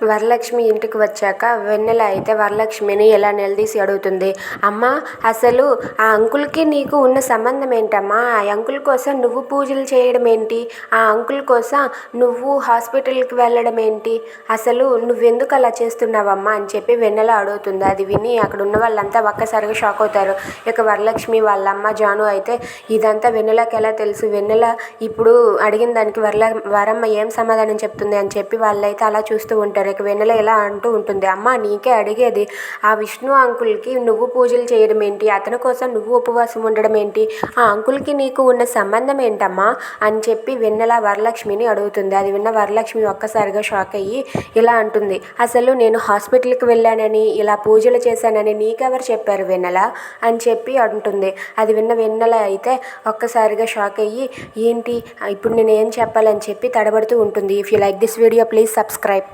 వరలక్ష్మి ఇంటికి వచ్చాక వెన్నెల అయితే వరలక్ష్మిని ఇలా నిలదీసి అడుగుతుంది. అమ్మా, అసలు ఆ అంకుల్కి నీకు ఉన్న సంబంధం ఏంటమ్మా? ఆ అంకుల్ కోసం నువ్వు పూజలు చేయడం ఏంటి? ఆ అంకుల్ కోసం నువ్వు హాస్పిటల్కి వెళ్ళడం ఏంటి? అసలు నువ్వెందుకు అలా చేస్తున్నావమ్మా అని చెప్పి వెన్నెల అడుగుతుంది. అది విని అక్కడ ఉన్న వాళ్ళంతా ఒక్కసారిగా షాక్ అవుతారు. ఇక వరలక్ష్మి వాళ్ళమ్మ జాను అయితే ఇదంతా వెన్నెలకి ఎలా తెలుసు? వెన్నెల ఇప్పుడు అడిగిన దానికి వరమ్మ ఏం సమాధానం చెప్తుంది అని చెప్పి వాళ్ళైతే అలా చూస్తూ ఉంటారు. ఇక వెన్నెల ఎలా అంటూ ఉంటుంది. అమ్మ, నీకే అడిగేది. ఆ విష్ణు అంకుల్కి నువ్వు పూజలు చేయడం ఏంటి? అతని కోసం నువ్వు ఉపవాసం ఉండడం ఏంటి? ఆ అంకుల్కి నీకు ఉన్న సంబంధం ఏంటమ్మా అని చెప్పి వెన్నెల వరలక్ష్మిని అడుగుతుంది. అది విన్న వరలక్ష్మి ఒక్కసారిగా షాక్ అయ్యి ఇలా అంటుంది. అసలు నేను హాస్పిటల్కి వెళ్ళానని, ఇలా పూజలు చేశానని నీకెవరు చెప్పారు వెన్నెల అని చెప్పి అంటుంది. అది విన్న వెన్నెల అయితే ఒక్కసారిగా షాక్ అయ్యి ఏంటి ఇప్పుడు నేను ఏం చెప్పాలని చెప్పి తడబడుతూ ఉంటుంది. If you like this video please subscribe.